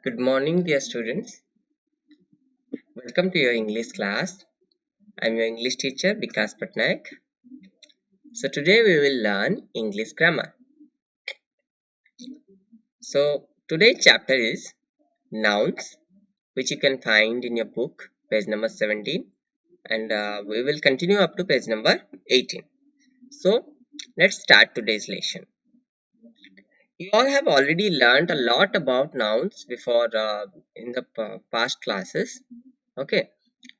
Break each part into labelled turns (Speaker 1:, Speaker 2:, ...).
Speaker 1: Good morning, dear students. Welcome to your English class. I'm your English teacher, Vikas Patnaik. So today we will learn English grammar. So today's chapter is nouns, which you can find in your book, page number 17, and we will continue up to page number 18. So let's start today's lesson. You all have already learned a lot about nouns before in the past classes. Okay.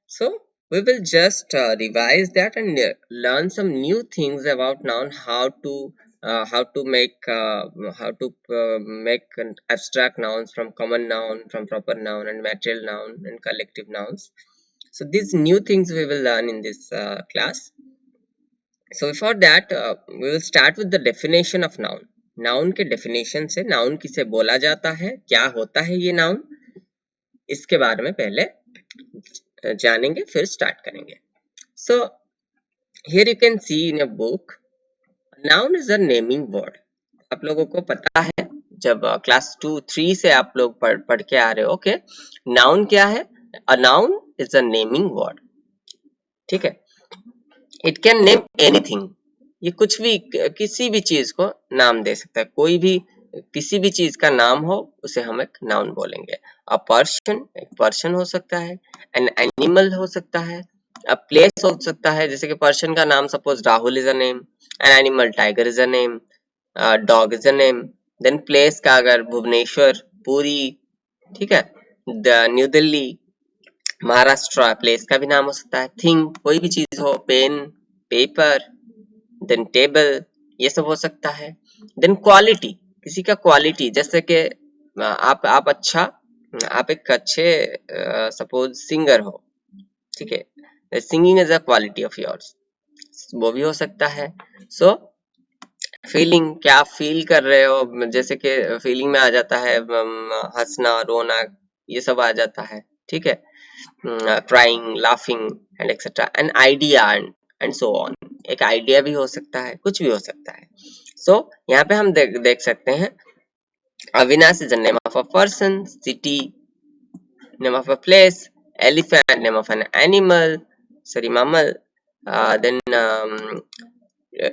Speaker 1: So we will just revise that and learn some new things about noun, how to make abstract nouns from common noun, from proper noun, and material noun and collective nouns. So these new things we will learn in this class. So before that we will start with the definition of noun. Noun के definition से noun किसे बोला जाता है, क्या होता है ये noun, इसके बारे में पहले जानेंगे, फिर स्टार्ट करेंगे. So here you can see in a book, noun is a naming word. आप लोगों को पता है जब क्लास 2-3 से आप लोग पढ़ के आ रहे हो. ओके, नाउन क्या है? A noun is a naming word. ठीक है, इट कैन नेम एनीथिंग. ये कुछ भी, किसी भी चीज को नाम दे सकता है. कोई भी किसी भी चीज का नाम हो उसे हम एक नाउन बोलेंगे. अ पर्सन, एक पर्सन हो सकता है. एन एनिमल हो सकता है. अ प्लेस हो सकता है, जैसे कि पर्सन का नाम suppose Rahul is a name. An animal tiger is a name. Dog is a name. Then place का अगर भुवनेश्वर, पुरी, ठीक है, न्यू दिल्ली, महाराष्ट्र, प्लेस का भी नाम हो सकता है. थिंग, कोई भी चीज हो, पेन, पेपर, देन टेबल, ये सब हो सकता है. देन क्वालिटी, किसी का क्वालिटी, जैसे कि आप एक अच्छे सपोज सिंगर हो, ठीक है, singing is a quality of yours, वो भी हो सकता है. सो फीलिंग, क्या आप फील कर रहे हो, जैसे कि फीलिंग में आ जाता है हंसना, रोना, ये सब आ जाता है. ठीक है, crying, laughing and etcetera. An idea and so on, एक आइडिया भी हो सकता है, कुछ भी हो सकता है. सो यहाँ पे हम देख सकते हैं, Avinash is the name of a person, city name of a place, elephant name of an animal, sorry mammal, then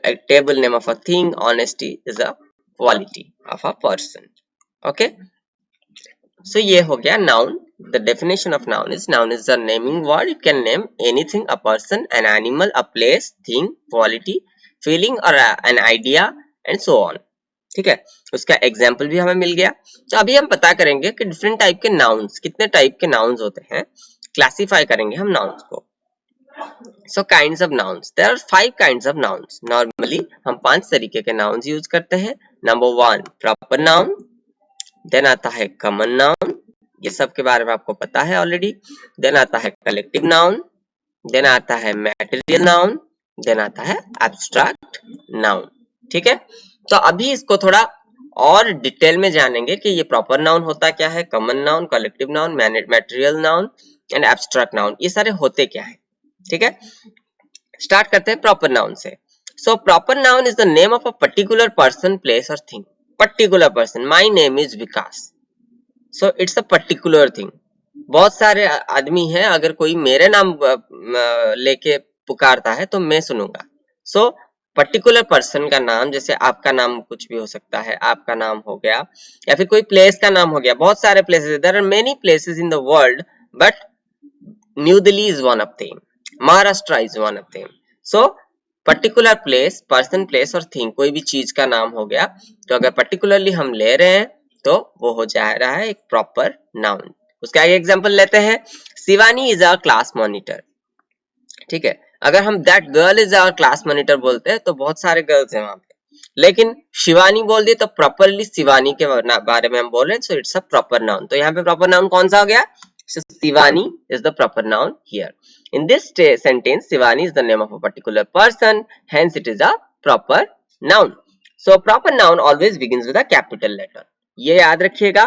Speaker 1: a table name of a thing, honesty is a quality of a person. Okay, so ये हो गया noun. The definition of noun is a naming word. You can name anything, a person, an animal, a place, thing, quality, feeling or an idea and so on. ठीक है, उसका example भी हमें मिल गया. तो अभी हम पता करेंगे कि डिफरेंट टाइप के नाउन्स, कितने टाइप के नाउन्स होते हैं, क्लासिफाई करेंगे हम नाउन्स को. So kinds of nouns. There are 5 kinds of nouns. Normally हम 5 तरीके के nouns यूज करते हैं. Number 1 proper noun. Then आता है common noun. ये सब के बारे में आपको पता है ऑलरेडी. Then आता है collective noun. Then आता है material noun. Then आता है abstract noun. ठीक है, तो अभी इसको थोड़ा और डिटेल में जानेंगे कि ये प्रॉपर नाउन होता क्या है, common noun, collective noun, material noun and abstract noun, ये सारे होते क्या है. ठीक है, स्टार्ट करते हैं प्रॉपर नाउन से. So proper noun is the name of a particular person, place और thing. Particular person, my name is Vikas, so it's a particular thing. बहुत सारे आदमी हैं, अगर कोई मेरे नाम लेके पुकारता है तो मैं सुनूंगा. सो पर्टिकुलर पर्सन का नाम, जैसे आपका नाम कुछ भी हो सकता है, आपका नाम हो गया, या फिर कोई प्लेस का नाम हो गया. बहुत सारे places, there are many places in the world, but New Delhi is one of them, Maharashtra is one of them. So particular place, person, place और थिंग, कोई भी चीज का नाम हो गया, तो अगर पर्टिकुलरली हम ले रहे हैं तो वो हो जा रहा है एक प्रॉपर नाउन. उसका एक एग्जांपल लेते हैं. Shivani is our class monitor. ठीक है, अगर हम that girl is our class monitor बोलते हैं तो बहुत सारे गर्ल्स हैं वहां पे, लेकिन शिवानी बोल दिए तो प्रॉपरली शिवानी के बारे में हम बोल रहे हैं. सो इट्स अ प्रॉपर नाउन. तो यहाँ पे प्रॉपर नाउन कौन सा हो गया? So Shivani is the proper noun here. In this sentence, Shivani is the name of a particular person, hence it is a proper noun. So proper noun always begins with a capital letter. ये याद रखिएगा,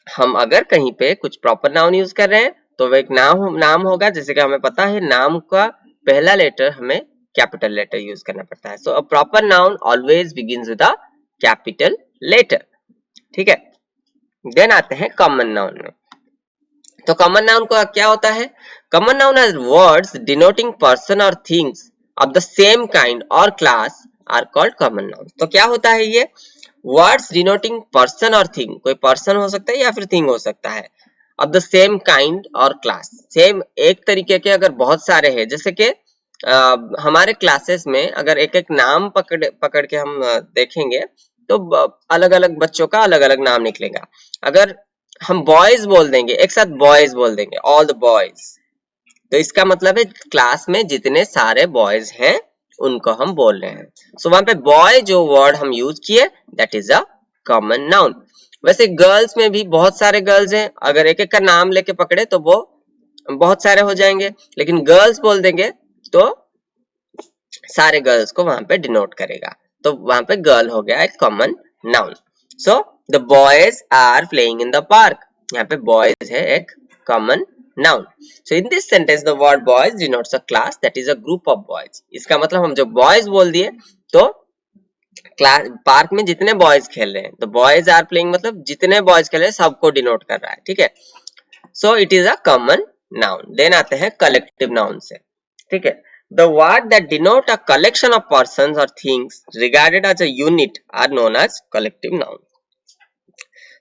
Speaker 1: हम अगर कहीं पे कुछ proper noun use कर रहे हैं तो वो एक नाम होगा. जैसे कि हमें पता है नाम का पहला लेटर हमें कैपिटल लेटर यूज करना पड़ता है. So a proper noun always begins with a capital letter. ठीक है, देन आते हैं कॉमन नाउन में। तो कॉमन नाउन को क्या होता है? Common noun are words denoting person और things of the same kind और class are called common noun. तो क्या होता है ये? वर्ड्स डिनोटिंग पर्सन और थिंग, कोई पर्सन हो सकता है या फिर थिंग हो सकता है, ऑफ द सेम काइंड और क्लास, सेम एक तरीके के अगर बहुत सारे हैं, जैसे कि हमारे क्लासेस में अगर एक एक नाम पकड़ पकड़ के हम देखेंगे तो अलग अलग बच्चों का अलग अलग नाम निकलेगा। अगर हम बॉयज बोल देंगे, एक साथ बॉयज बोल देंगे, ऑल द बॉयज, तो इसका मतलब है क्लास में जितने सारे बॉयज हैं उनको हम बोल रहे हैं। सो वहां पे बॉय जो वर्ड हम यूज किए that is a common noun. वैसे गर्ल्स में भी बहुत सारे गर्ल्स हैं, अगर एक एक का नाम लेके पकड़े तो वो बहुत सारे हो जाएंगे, लेकिन गर्ल्स बोल देंगे तो सारे गर्ल्स को वहां पे डिनोट करेगा, तो वहां पे गर्ल हो गया एक common noun. So the boys are playing in the park, यहाँ पे बॉयज है एक common noun. So in this sentence the word boys denotes a class that is a group of boys. इसका मतलब हम जो बॉयज बोल दिए तो क्लास पार्क में जितने बॉयज खेल रहे हैं, तो बॉयज आर प्लेइंग मतलब जितने बॉयज खेल रहे हैं सबको डिनोट कर रहा है, ठीक है। So it is a common noun. Then आते हैं कलेक्टिव नाउन से, ठीक है। The word that denote a collection of persons or things regarded as a unit are known as collective noun.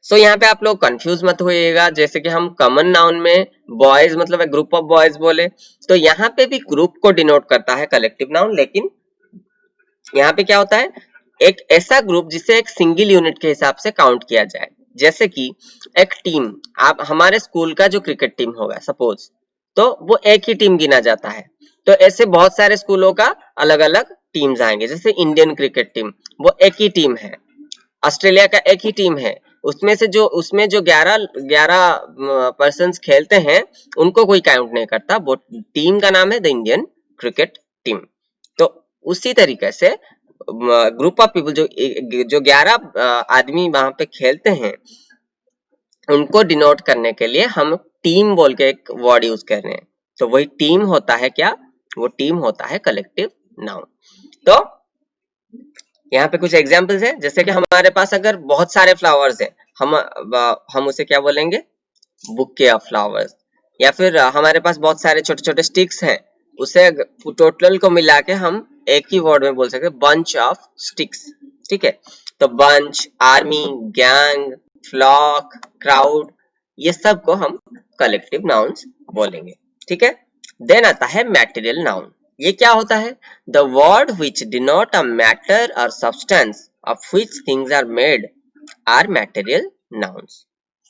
Speaker 1: So यहाँ पे आप लोग कंफ्यूज मत होइएगा, जैसे कि हम कॉमन नाउन में बॉयज मतलब एक ग्रुप ऑफ बॉयज बोले, तो यहाँ पे भी ग्रुप को डिनोट करता है कलेक्टिव नाउन, लेकिन यहाँ पे क्या होता है, एक ऐसा ग्रुप जिसे एक सिंगल यूनिट के हिसाब से काउंट किया जाए। जैसे कि एक टीम, आप हमारे स्कूल का जो क्रिकेट टीम होगा सपोज, तो वो एक ही टीम गिना जाता है। तो ऐसे बहुत सारे स्कूलों का अलग अलग टीम्स आएंगे, जैसे इंडियन क्रिकेट टीम वो एक ही टीम है, ऑस्ट्रेलिया का एक ही टीम है, उसमें जो 11 पर्सन खेलते हैं उनको कोई काउंट नहीं करता, वो टीम का नाम है द इंडियन क्रिकेट टीम। तो उसी तरीके से ग्रुप ऑफ पीपल जो 11 आदमी वहां पे खेलते हैं उनको डिनोट करने के लिए हम टीम बोल के एक वर्ड यूज कर रहे हैं, तो वही टीम होता है क्या, वो टीम होता है कलेक्टिव नाउन। तो यहाँ पे कुछ एग्जांपल्स है, जैसे कि हमारे पास अगर बहुत सारे फ्लावर्स हैं, हम उसे क्या बोलेंगे, बुके ऑफ फ्लावर्स। या फिर हमारे पास बहुत सारे छोटे छोटे स्टिक्स हैं, उसे टोटल को मिला के हम एक ही वर्ड में बोल सकते हैं, बंच ऑफ स्टिक्स, ठीक है। तो bunch, army, gang, flock, crowd, ये सब को हम कलेक्टिव नाउन्स बोलेंगे, ठीक है। देन आता है मैटेरियल नाउन। ये क्या होता है? The word which denote a matter और substance of which things are made are material nouns,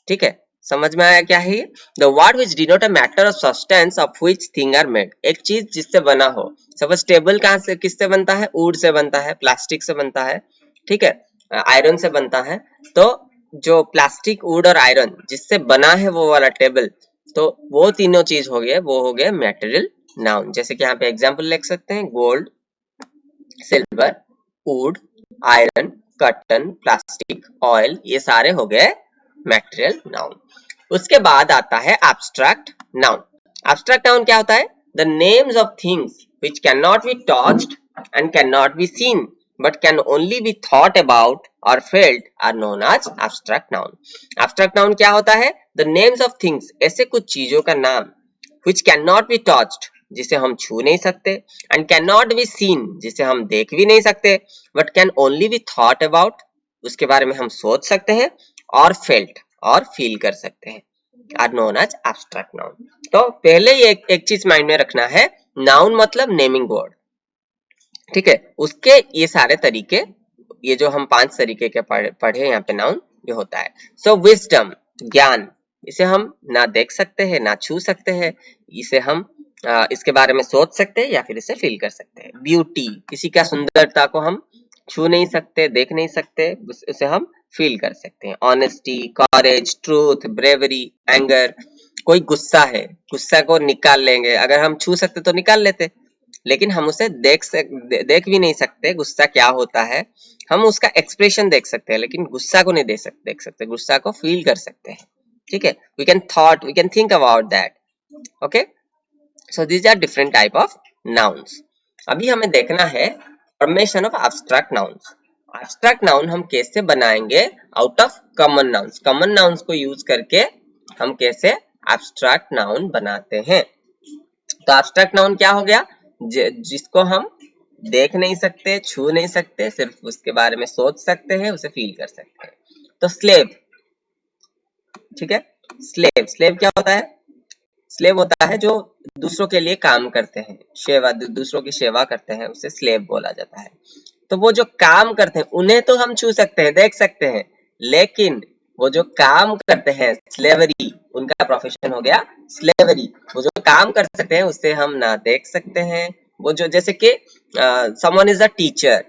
Speaker 1: ठीक है। समझ में आया क्या है ये? The word which denote a matter of substance of which thing are made, एक चीज जिससे बना हो, सपोज टेबल कहाँ से किससे बनता है, वुड से बनता है, प्लास्टिक से बनता है, ठीक है, आयरन से बनता है। तो जो प्लास्टिक, वुड और आयरन जिससे बना है वो वाला टेबल, तो वो तीनों चीज हो गए, वो हो गए मैटेरियल नाउन। जैसे कि यहाँ पे एग्जांपल लिख सकते हैं, gold, silver, would, iron, cotton, plastic, oil, ये सारे हो गए मैटेरियल नाउन। उसके बाद आता है एब्स्ट्रैक्ट नाउन। एब्स्ट्रैक्ट नाउन क्या होता है? The names of things which can not be touched and can not be seen but can only be thought about or felt are known as abstract noun. Abstract noun क्या होता है? The names of things, ऐसे कुछ चीजों का नाम, which cannot be touched, जिसे हम छू नहीं सकते, and cannot be seen, जिसे हम देख भी नहीं सकते, but can only be thought about, उसके बारे में हम सोच सकते हैं, और felt, और फील कर सकते हैं, are known as abstract noun. तो पहले ही एक चीज माइंड में रखना है, नाउन मतलब नेमिंग वर्ड, ठीक है। उसके ये सारे तरीके, ये जो हम 5 तरीके के पढ़े यहाँ पे नाउन ये होता है। सो विजडम, ज्ञान, इसे हम ना देख सकते हैं ना छू सकते हैं, इसे हम इसके बारे में सोच सकते हैं या फिर इसे फील कर सकते हैं। ब्यूटी, किसी का सुंदरता को हम छू नहीं सकते, देख नहीं सकते, उसे हम फील कर सकते हैं। ऑनेस्टी, कॉरेज, ट्रूथ, ब्रेवरी, एंगर, कोई गुस्सा है, गुस्सा को निकाल लेंगे, अगर हम छू सकते तो निकाल लेते, लेकिन हम उसे देख भी नहीं सकते गुस्सा क्या होता है, हम उसका एक्सप्रेशन देख सकते हैं लेकिन गुस्सा को नहीं देख सकते, गुस्सा को फील कर सकते हैं, ठीक है। We can think about that, okay. So these are different type of nouns. अभी हमें देखना है formation of abstract nouns. Abstract noun हम कैसे बनाएंगे आउट ऑफ कॉमन नाउन्स को यूज करके हम कैसे एब्स्ट्रैक्ट नाउन बनाते हैं। तो एब्स्ट्रैक्ट नाउन क्या हो गया, जिसको हम देख नहीं सकते, छू नहीं सकते, सिर्फ उसके बारे में सोच सकते हैं, उसे फील कर सकते हैं। तो स्लेव, ठीक है, स्लेव क्या होता है, स्लेव होता है जो दूसरों के लिए काम करते हैं, दूसरों की सेवा करते हैं, उसे स्लेव बोला जाता है। तो वो जो काम करते हैं उन्हें तो हम छू सकते हैं, देख सकते हैं, लेकिन वो जो काम करते हैं, स्लेवरी, उनका प्रोफेशन हो गया स्लेवरी। वो जो काम कर सकते हैं उसे हम ना देख सकते हैं। वो जो, जैसे कि समवन इज अ टीचर,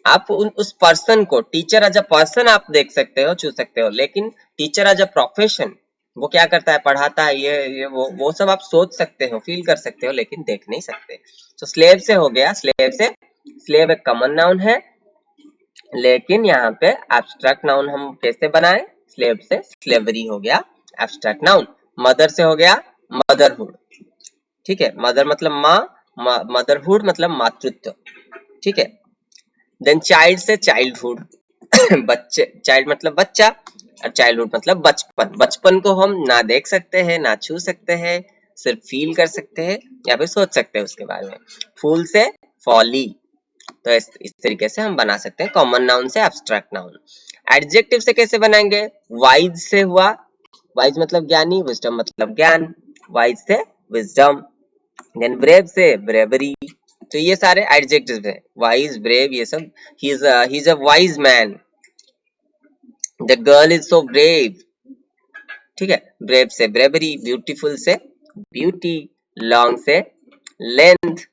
Speaker 1: आप उस पर्सन को, टीचर एज अ पर्सन आप देख सकते हो, छू सकते हो, लेकिन टीचर एज अ प्रोफेशन वो क्या करता है, पढ़ाता है, ये वो सब आप सोच सकते हो, फील कर सकते हो, लेकिन देख नहीं सकते। तो स्लेव से हो गया, स्लेव एक कॉमन नाउन है, लेकिन यहाँ पे एब्स्ट्रैक्ट नाउन हम कैसे बनाए, स्लेव से स्लेवरी हो गया एब्स्ट्रैक्ट नाउन। मदर से हो गया मदरहुड, ठीक है, मदर मतलब माँ, मदरहुड मतलब मातृत्व, ठीक है। देन चाइल्ड से चाइल्डहुड बच्चे, चाइल्ड मतलब बच्चा, और चाइल्डहुड मतलब बचपन। बचपन को हम ना देख सकते हैं, ना छू सकते हैं, सिर्फ फील कर सकते हैं या फिर सोच सकते हैं उसके बारे में। फूल से फॉली, तो इस तरीके से हम बना सकते हैं कॉमन नाउन से एब्स्ट्रैक्ट नाउन। एडजेक्टिव से कैसे बनाएंगे, वाइज से हुआ, वाइज मतलब ज्ञानी, विजडम मतलब ज्ञान, वाइज से विजडम। देन ब्रेव से ब्रेवरी, तो ये सारे एडजेक्टिव्स हैं, वाइज, ब्रेव, ये सब। He is a wise man, the girl is so brave, ठीक है, ब्रेव से ब्रेवरी, ब्यूटीफुल से ब्यूटी, लॉन्ग से लेंथ,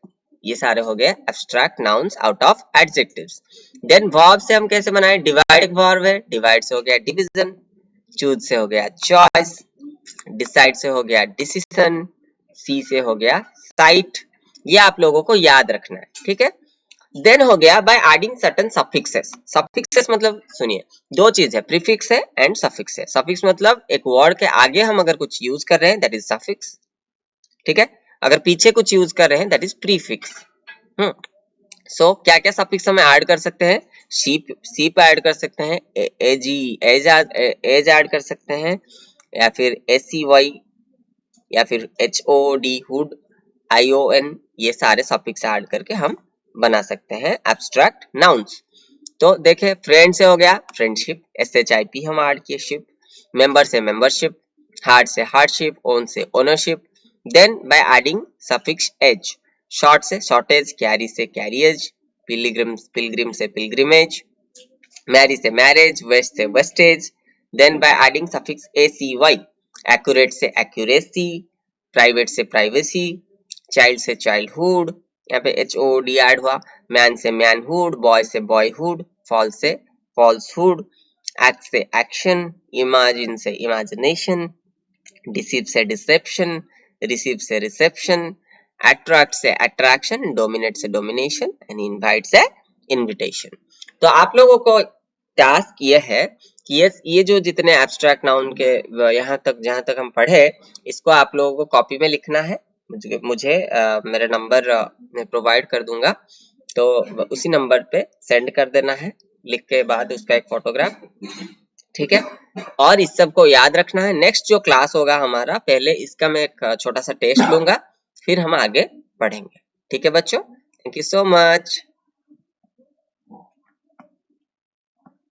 Speaker 1: ये सारे हो गए abstract nouns out of adjectives. Then verb से हम कैसे बनाए, डिवाइड एक वर्ब है, डिवाइड से हो गया डिवीजन, चूज से हो गया चॉइस, डिसाइड से हो गया डिसीजन, सी से हो गया साइट। ये आप लोगों को याद रखना है, ठीक है। देन हो गया by adding certain suffixes. Suffixes मतलब सुनिए, दो चीज है, प्रीफिक्स है एंड सफिक्स है। सफिक्स मतलब एक वर्ड के आगे हम अगर कुछ यूज कर रहे हैं, दैट इज सफिक्स, ठीक है। अगर पीछे कुछ यूज कर रहे हैं, दैट इज प्रीफिक्स। सो क्या क्या सफिक्स हम ऐड कर सकते हैं, शीप ऐड कर सकते हैं, एज ऐड कर सकते हैं, या फिर SEY, या फिर HOD, हुड, ION, ये सारे सफिक्स ऐड करके हम बना सकते हैं एब्स्ट्रैक्ट नाउन्स। तो देखे, फ्रेंड से हो गया फ्रेंडशिप, SHIP हम ऐड किए, शिप। मेंबर से मेंबरशिप, हार्ट से हार्डशिप, ओन से ownership. Then by adding suffix age, short से शॉर्टेज, कैरी से कैरियज, पिलग्रिम से पिलग्रिमेज, मैरी से मैरिज, वेस्ट से wastage. Then by adding suffix ACY, accurate से एक्यूरेसी, प्राइवेट से प्राइवेसी, चाइल्ड से चाइल्डहुड, यहाँ पे HOD ऐड हुआ, मैन से मैनहुड, बॉय से बॉयहुड, फॉल्स से फॉल्सहुड, एक्ट से एक्शन, इमेजिन से इमेजिनेशन, डिसीव से डिसेप्शन, रिसीव से रिसेप्शन, अट्रैक्ट से अट्रैक्शन, डोमिनेट से डोमिनेशन, एंड इनवाइट से इनविटेशन। तो आप लोगों को टास्क ये है कि ये जो जितने एब्स्ट्रैक्ट नाउन के यहाँ तक जहाँ तक हम पढ़े, इसको आप लोगों को कॉपी में लिखना है। मुझे मेरा नंबर मैं प्रोवाइड कर दूंगा, तो उसी नंबर पे सेंड कर देना है, लिख के बाद उसका एक फोटोग्राफ, ठीक है। और इस सब को याद रखना है। नेक्स्ट जो क्लास होगा हमारा, पहले इसका मैं एक छोटा सा टेस्ट लूंगा, फिर हम आगे पढ़ेंगे, ठीक है बच्चों। Thank you so much.